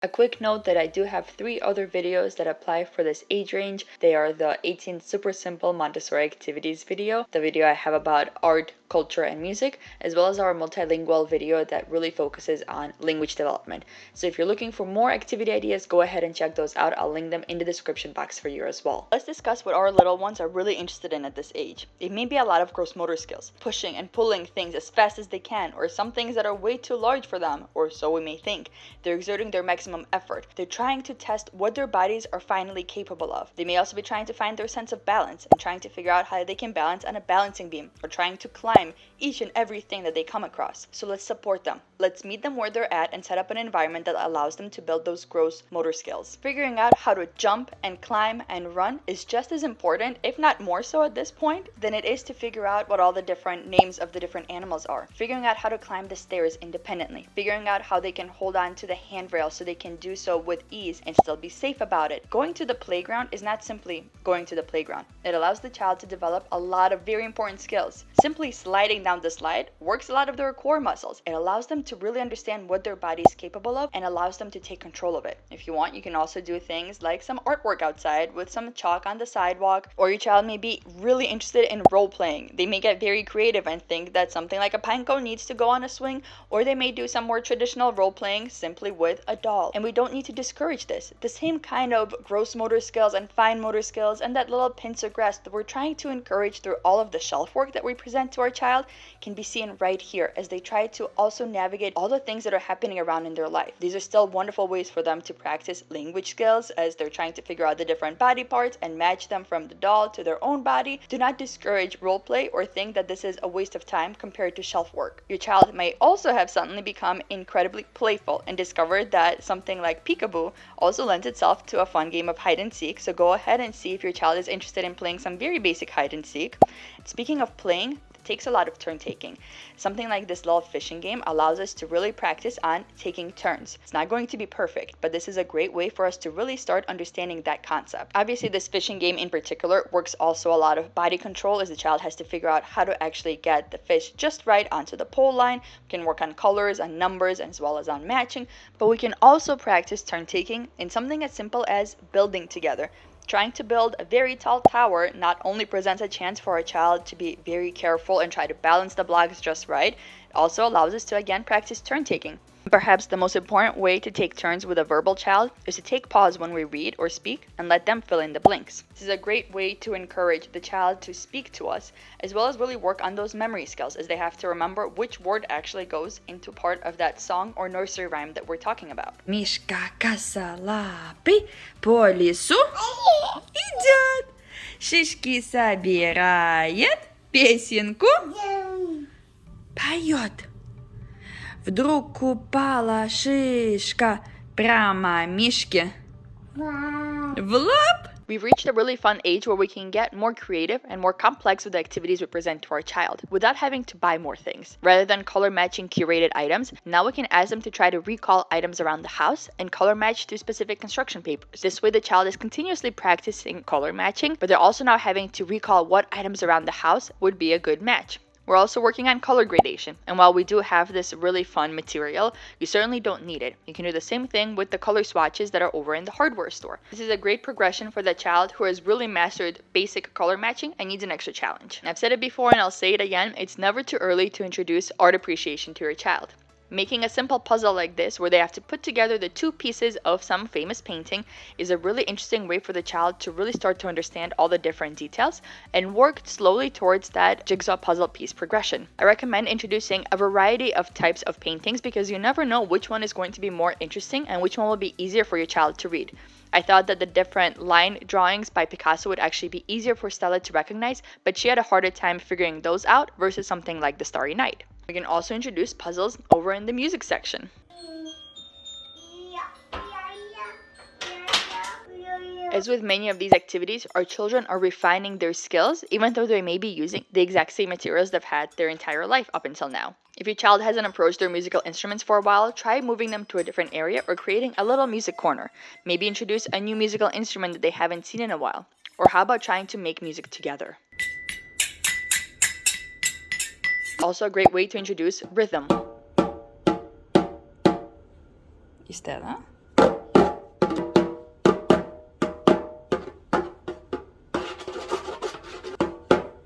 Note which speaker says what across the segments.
Speaker 1: A quick note that I do have 3 other videos that apply for this age range. They are the 18 super simple Montessori activities video, the video I have about art, culture, and music, as well as our multilingual video that really focuses on language development. So if you're looking for more activity ideas, go ahead and check those out. I'll link them in the description box for you as well. Let's discuss what our little ones are really interested in at this age. It may be a lot of gross motor skills, pushing and pulling things as fast as they can, or some things that are way too large for them, or so we may think. They're exerting their maximum effort. They're trying to test what their bodies are finally capable of. They may also be trying to find their sense of balance and trying to figure out how they can balance on a balancing beam, or trying to climb each and everything that they come across. So let's support them. Let's meet them where they're at and set up an environment that allows them to build those gross motor skills. Figuring out how to jump and climb and run is just as important, if not more so at this point, than it is to figure out what all the different names of the different animals are. Figuring out how to climb the stairs independently. Figuring out how they can hold on to the handrail so they can do so with ease and still be safe about it. Going to the playground is not simply going to the playground. It allows the child to develop a lot of very important skills. Simply sliding down the slide works a lot of their core muscles. It allows them to really understand what their body is capable of and allows them to take control of it. If you want, you can also do things like some artwork outside with some chalk on the sidewalk, or your child may be really interested in role playing. They may get very creative and think that something like a pine cone needs to go on a swing, or they may do some more traditional role playing simply with a doll. And we don't need to discourage this. The same kind of gross motor skills and fine motor skills and that little pincer grasp that we're trying to encourage through all of the shelf work that we present to our child can be seen right here as they try to also navigate all the things that are happening around in their life. These are still wonderful ways for them to practice language skills as they're trying to figure out the different body parts and match them from the doll to their own body. Do not discourage role play or think that this is a waste of time compared to shelf work. Your child may also have suddenly become incredibly playful and discovered that something like peekaboo also lends itself to a fun game of hide and seek. So go ahead and see if your child is interested in playing some very basic hide and seek. Speaking of playing, it takes a lot of turn taking. Something like this little fishing game allows us to really practice on taking turns. It's not going to be perfect, but this is a great way for us to really start understanding that concept. Obviously, this fishing game in particular works also a lot of body control as the child has to figure out how to actually get the fish just right onto the pole line. We can work on colors and numbers as well as on matching, but we can also practice turn taking in something as simple as building together. Trying to build a very tall tower not only presents a chance for a child to be very careful and try to balance the blocks just right, it also allows us to again practice turn taking. Perhaps the most important way to take turns with a verbal child is to take pause when we read or speak and let them fill in the blanks. This is a great way to encourage the child to speak to us, as well as really work on those memory skills, as they have to remember which word actually goes into part of that song or nursery rhyme that we're talking about.
Speaker 2: Мишка косолапый по лесу идет, шишки собирает, песенку поет. Вдруг упала шишка прямо Мишке в лоб.
Speaker 1: We've reached a really fun age where we can get more creative and more complex with the activities we present to our child without having to buy more things. Rather than color matching curated items, now we can ask them to try to recall items around the house and color match to specific construction papers. This way the child is continuously practicing color matching, but they're also now having to recall what items around the house would be a good match. We're also working on color gradation, and while we do have this really fun material, you certainly don't need it. You can do the same thing with the color swatches that are over in the hardware store. This is a great progression for the child who has really mastered basic color matching and needs an extra challenge. I've said it before and I'll say it again, it's never too early to introduce art appreciation to your child. Making a simple puzzle like this, where they have to put together the 2 pieces of some famous painting, is a really interesting way for the child to really start to understand all the different details and work slowly towards that jigsaw puzzle piece progression. I recommend introducing a variety of types of paintings because you never know which one is going to be more interesting and which one will be easier for your child to read. I thought that the different line drawings by Picasso would actually be easier for Stella to recognize, but she had a harder time figuring those out versus something like the Starry Night. We can also introduce puzzles over in the music section. As with many of these activities, our children are refining their skills even though they may be using the exact same materials they've had their entire life up until now. If your child hasn't approached their musical instruments for a while, try moving them to a different area or creating a little music corner. Maybe introduce a new musical instrument that they haven't seen in a while. Or how about trying to make music together? Also a great way to introduce rhythm.
Speaker 2: И Stella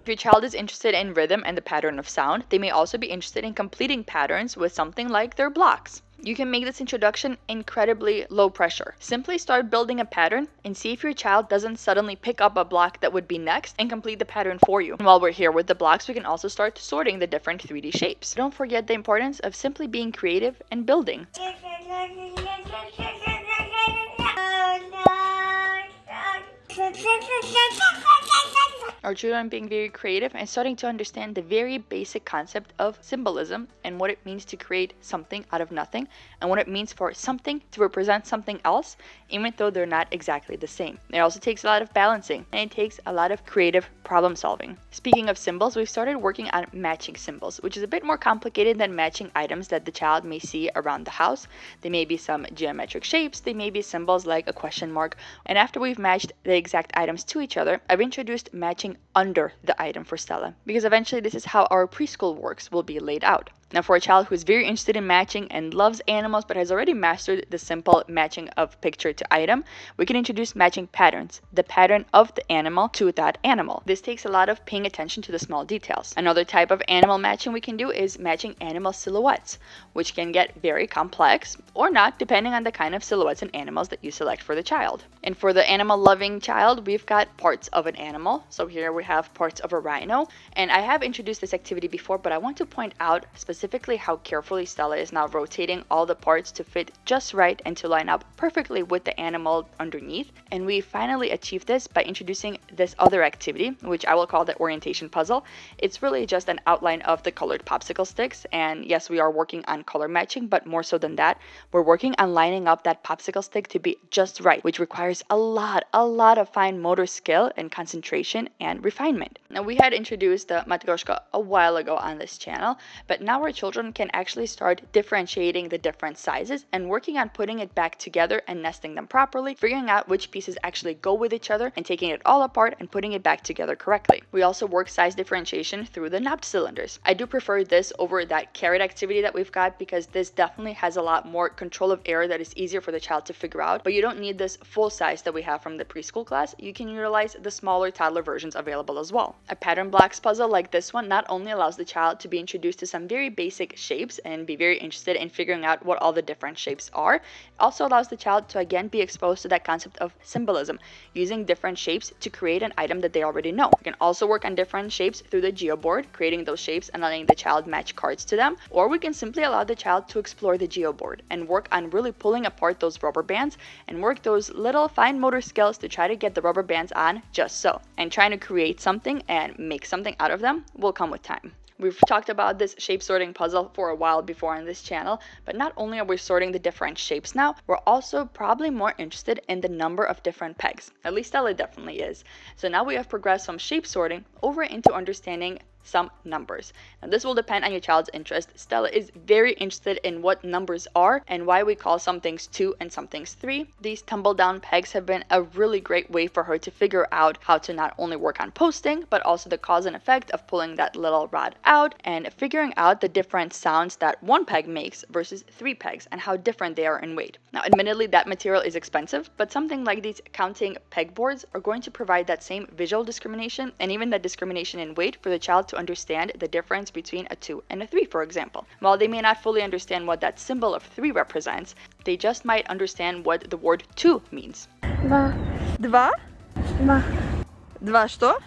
Speaker 1: If your child is interested in rhythm and the pattern of sound, they may also be interested in completing patterns with something like their blocks. You can make this introduction incredibly low pressure. Simply start building a pattern and see if your child doesn't suddenly pick up a block that would be next and complete the pattern for you. And while we're here with the blocks, we can also start sorting the different 3D shapes. Don't forget the importance of simply being creative and building. Our children being very creative and starting to understand the very basic concept of symbolism and what it means to create something out of nothing and what it means for something to represent something else, even though they're not exactly the same. It also takes a lot of balancing and it takes a lot of creative problem solving. Speaking of symbols, we've started working on matching symbols, which is a bit more complicated than matching items that the child may see around the house. They may be some geometric shapes, they may be symbols like a question mark, and after we've matched the exact items to each other, I've introduced matching under the item for Stella, because eventually this is how our preschool works will be laid out. Now, for a child who's very interested in matching and loves animals but has already mastered the simple matching of picture to item, we can introduce matching patterns, the pattern of the animal to that animal. This takes a lot of paying attention to the small details. Another type of animal matching we can do is matching animal silhouettes, which can get very complex or not depending on the kind of silhouettes and animals that you select for the child. And for the animal-loving child, we've got parts of an animal. So here we have parts of a rhino. And I have introduced this activity before, but I want to point out specifically how carefully Stella is now rotating all the parts to fit just right and to line up perfectly with the animal underneath. And we finally achieved this by introducing this other activity, which I will call the orientation puzzle. It's really just an outline of the colored popsicle sticks. And yes, we are working on color matching, but more so than that, we're working on lining up that popsicle stick to be just right, which requires a lot of fine motor skill and concentration and refinement. Now, we had introduced the matryoshka a while ago on this channel, but now our children can actually start differentiating the different sizes and working on putting it back together and nesting them properly, figuring out which pieces actually go with each other and taking it all apart and putting it back together correctly. We also work size differentiation through the knobbed cylinders. I do prefer this over that carrot activity that we've got because this definitely has a lot more control of error that is easier for the child to figure out, but you don't need this full size that we have from the preschool class. You can utilize the smaller toddler versions available as well. A pattern blocks puzzle like this one not only allows the child to be introduced to some very basic shapes and be very interested in figuring out what all the different shapes are, it also allows the child to again be exposed to that concept of symbolism, using different shapes to create an item that they already know. We can also work on different shapes through the geoboard, creating those shapes and letting the child match cards to them, or we can simply allow the child to explore the geoboard and work on really pulling apart those rubber bands and work those little fine motor skills to try to get the rubber bands on just so. And trying to create something and make something out of them will come with time. We've talked about this shape sorting puzzle for a while before on this channel, but not only are we sorting the different shapes now, we're also probably more interested in the number of different pegs. At least Stella definitely is. So now we have progressed from shape sorting over into understanding some numbers. Now, this will depend on your child's interest. Stella is very interested in what numbers are and why we call some things 2 and some things 3. These tumble down pegs have been a really great way for her to figure out how to not only work on posting, but also the cause and effect of pulling that little rod out and figuring out the different sounds that one peg makes versus 3 pegs and how different they are in weight. Now, admittedly, that material is expensive, but something like these counting pegboards are going to provide that same visual discrimination and even that discrimination in weight for the child to understand the difference between a 2 and a 3, for example. While they may not fully understand what that symbol of 3 represents, they just might understand what the word 2 means.
Speaker 2: Два. Два? Два что?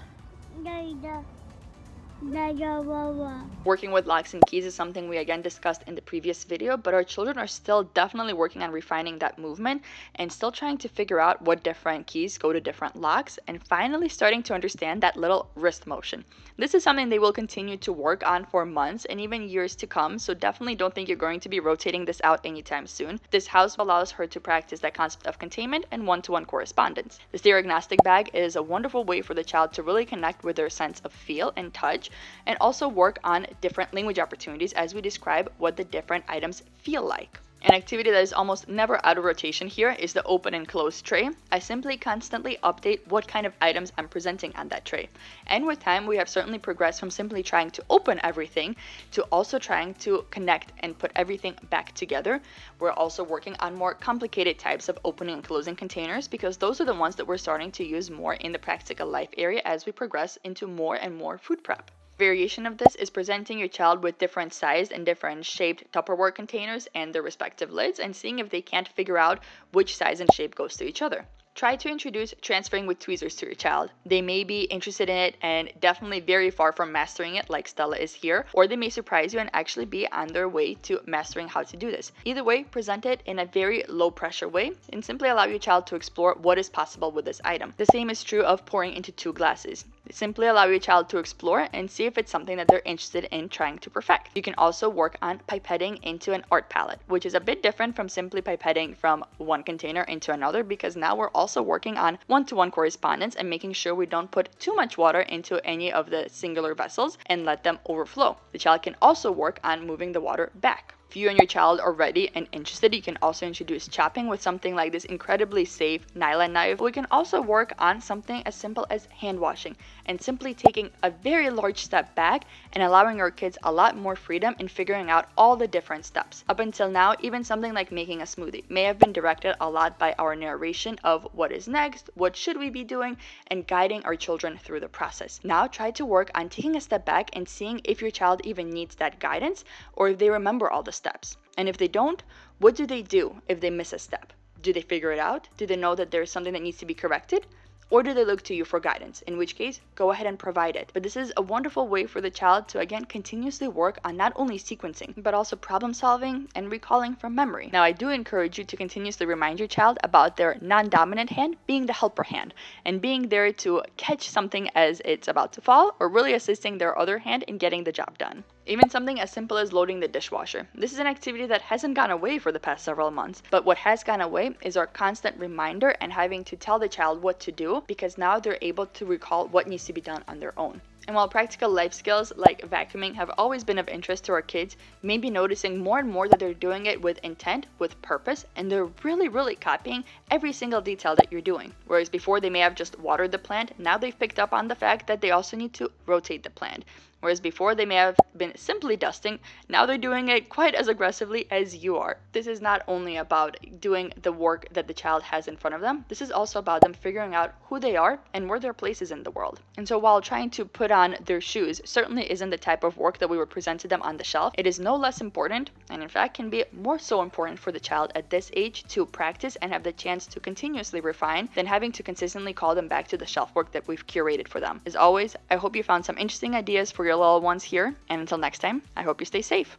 Speaker 1: Working with locks and keys is something we again discussed in the previous video, but our children are still definitely working on refining that movement and still trying to figure out what different keys go to different locks and finally starting to understand that little wrist motion. This is something they will continue to work on for months and even years to come, so definitely don't think you're going to be rotating this out anytime soon. This house allows her to practice that concept of containment and one-to-one correspondence. The stereognostic bag is a wonderful way for the child to really connect with their sense of feel and touch, and also work on different language opportunities as we describe what the different items feel like. An activity that is almost never out of rotation here is the open and close tray. I simply constantly update what kind of items I'm presenting on that tray. And with time, we have certainly progressed from simply trying to open everything to also trying to connect and put everything back together. We're also working on more complicated types of opening and closing containers because those are the ones that we're starting to use more in the practical life area as we progress into more and more food prep. Variation of this is presenting your child with different sized and different shaped Tupperware containers and their respective lids and seeing if they can't figure out which size and shape goes to each other. Try to introduce transferring with tweezers to your child. They may be interested in it and definitely very far from mastering it like Stella is here, or they may surprise you and actually be on their way to mastering how to do this. Either way, present it in a very low pressure way and simply allow your child to explore what is possible with this item. The same is true of pouring into 2 glasses. Simply allow your child to explore and see if it's something that they're interested in trying to perfect. You can also work on pipetting into an art palette, which is a bit different from simply pipetting from one container into another because now we're also working on one-to-one correspondence and making sure we don't put too much water into any of the singular vessels and let them overflow. The child can also work on moving the water back. If you and your child are ready and interested, you can also introduce chopping with something like this incredibly safe nylon knife. We can also work on something as simple as hand washing and simply taking a very large step back and allowing our kids a lot more freedom in figuring out all the different steps. Up until now, even something like making a smoothie may have been directed a lot by our narration of what is next, what should we be doing, and guiding our children through the process. Now try to work on taking a step back and seeing if your child even needs that guidance or if they remember all the steps. And if they don't, what do they do if they miss a step? Do they figure it out? Do they know that there's something that needs to be corrected? Or do they look to you for guidance? In which case, go ahead and provide it. But this is a wonderful way for the child to, again, continuously work on not only sequencing, but also problem solving and recalling from memory. Now, I do encourage you to continuously remind your child about their non-dominant hand being the helper hand and being there to catch something as it's about to fall or really assisting their other hand in getting the job done. Even something as simple as loading the dishwasher. This is an activity that hasn't gone away for the past several months, but what has gone away is our constant reminder and having to tell the child what to do because now they're able to recall what needs to be done on their own. And while practical life skills like vacuuming have always been of interest to our kids, you may be noticing more and more that they're doing it with intent, with purpose, and they're really copying every single detail that you're doing. Whereas before they may have just watered the plant, now they've picked up on the fact that they also need to rotate the plant. Whereas before they may have been simply dusting, now they're doing it quite as aggressively as you are. This is not only about doing the work that the child has in front of them, this is also about them figuring out who they are and where their place is in the world. And so while trying to put on their shoes certainly isn't the type of work that we would present to them on the shelf, it is no less important, and in fact can be more so important for the child at this age to practice and have the chance to continuously refine than having to consistently call them back to the shelf work that we've curated for them. As always, I hope you found some interesting ideas for your little ones here, and until next time, I hope you stay safe.